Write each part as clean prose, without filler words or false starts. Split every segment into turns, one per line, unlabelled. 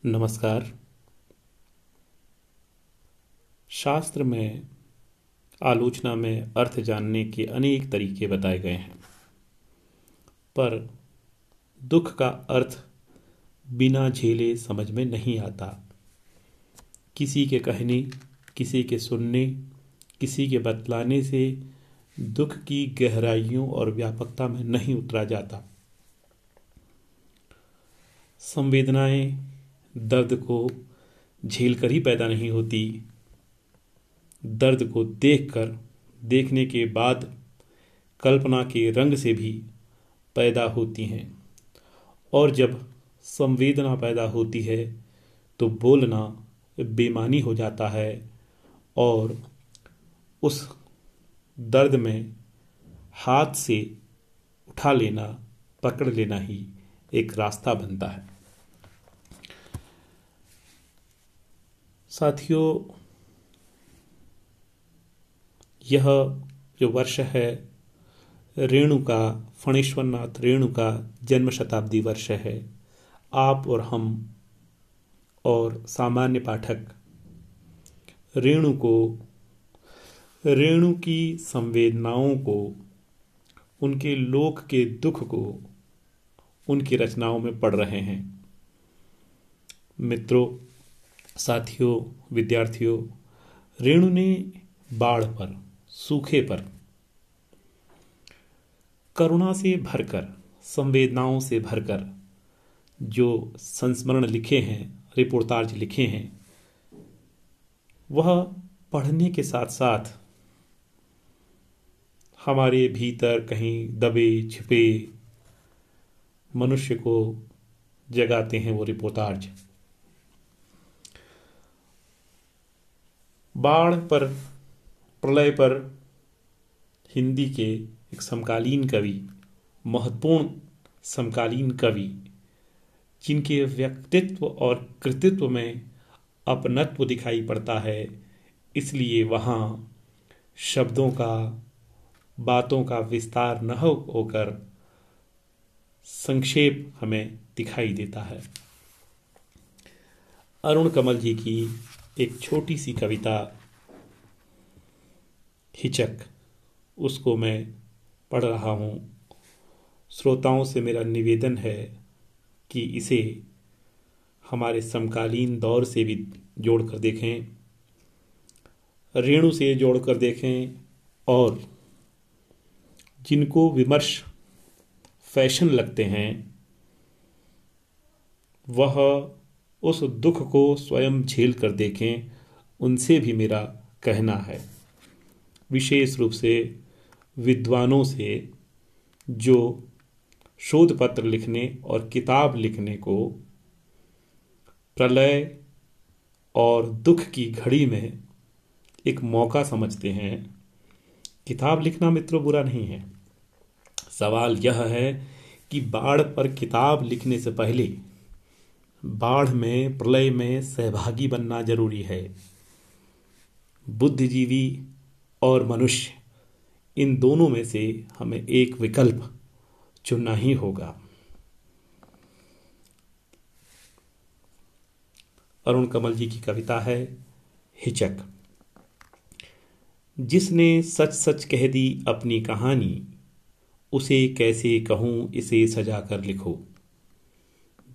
नमस्कार। शास्त्र में आलोचना में अर्थ जानने के अनेक तरीके बताए गए हैं, पर दुख का अर्थ बिना झेले समझ में नहीं आता। किसी के कहने, किसी के सुनने, किसी के बतलाने से दुख की गहराइयों और व्यापकता में नहीं उतरा जाता। संवेदनाएं दर्द को झेल कर ही पैदा नहीं होती, दर्द को देखने के बाद कल्पना के रंग से भी पैदा होती हैं। और जब संवेदना पैदा होती है तो बोलना बेमानी हो जाता है और उस दर्द में हाथ से उठा लेना, पकड़ लेना ही एक रास्ता बनता है। साथियों, यह जो वर्ष है रेणुका, फणीश्वरनाथ रेणु का जन्म शताब्दी वर्ष है। आप और हम और सामान्य पाठक रेणु की संवेदनाओं को, उनके लोक के दुख को उनकी रचनाओं में पढ़ रहे हैं। मित्रों, साथियों, विद्यार्थियों, रेणु ने बाढ़ पर, सूखे पर करुणा से भरकर, संवेदनाओं से भरकर जो संस्मरण लिखे हैं, रिपोर्टाज लिखे हैं, वह पढ़ने के साथ साथ हमारे भीतर कहीं दबे छिपे मनुष्य को जगाते हैं। वो रिपोर्टाज बाढ़ पर, प्रलय पर हिंदी के एक समकालीन कवि, महत्वपूर्ण समकालीन कवि, जिनके व्यक्तित्व और कृतित्व में अपनत्व दिखाई पड़ता है, इसलिए वहाँ शब्दों का, बातों का विस्तार न होकर संक्षेप हमें दिखाई देता है। अरुण कमल जी की एक छोटी सी कविता हिचक, उसको मैं पढ़ रहा हूँ। श्रोताओं से मेरा निवेदन है कि इसे हमारे समकालीन दौर से भी जोड़कर देखें, रेणु से जोड़कर देखें, और जिनको विमर्श फैशन लगते हैं वह उस दुख को स्वयं झेल कर देखें, उनसे भी मेरा कहना है। विशेष रूप से विद्वानों से जो शोध पत्र लिखने और किताब लिखने को प्रलय और दुख की घड़ी में एक मौका समझते हैं। किताब लिखना मित्रों बुरा नहीं है। सवाल यह है कि बाढ़ पर किताब लिखने से पहले बाढ़ में, प्रलय में सहभागी बनना जरूरी है। बुद्धिजीवी और मनुष्य, इन दोनों में से हमें एक विकल्प चुनना ही होगा। अरुण कमल जी की कविता है हिचक। जिसने सच सच कह दी अपनी कहानी, उसे कैसे कहूँ इसे सजा कर लिखो।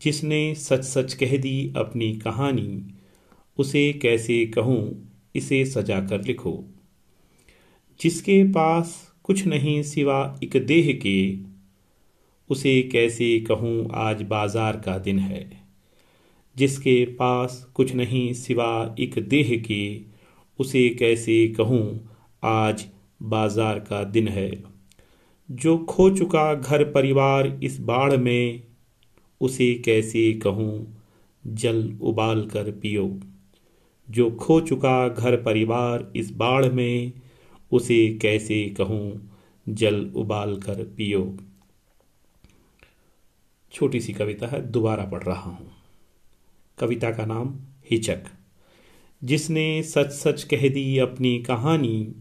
जिसने सच सच कह दी अपनी कहानी, उसे कैसे कहूँ इसे सजा कर लिखो। जिसके पास कुछ नहीं सिवा एक देह के, उसे कैसे कहूँ आज बाजार का दिन है। जिसके पास कुछ नहीं सिवा एक देह के, उसे कैसे कहूँ आज बाजार का दिन है। जो खो चुका घर परिवार इस बाढ़ में, उसे कैसे कहूँ जल उबाल कर पियो। जो खो चुका घर परिवार इस बाढ़ में, उसे कैसे कहूँ जल उबाल कर पियो। छोटी सी कविता है, दोबारा पढ़ रहा हूँ। कविता का नाम हिचक। जिसने सच सच कह दी अपनी कहानी,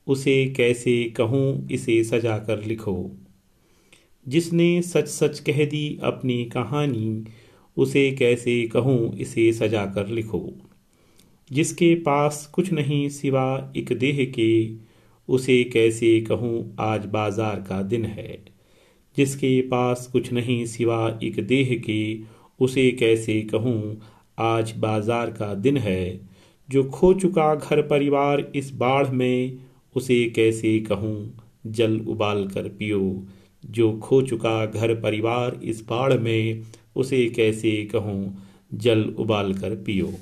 उसे कैसे कहूँ इसे सजा कर लिखो। जिसने सच सच कह दी अपनी कहानी, उसे कैसे कहूँ इसे सजा कर लिखो। जिसके पास कुछ नहीं सिवा एक देह के, उसे कैसे कहूँ आज बाजार का दिन है। जिसके पास कुछ नहीं सिवा एक देह के, उसे कैसे कहूँ आज बाजार का दिन है। जो खो चुका घर परिवार इस बाढ़ में, उसे कैसे कहूँ जल उबाल कर पियो। जो खो चुका घर परिवार इस बाढ़ में, उसे कैसे कहूँ जल उबाल कर पियो।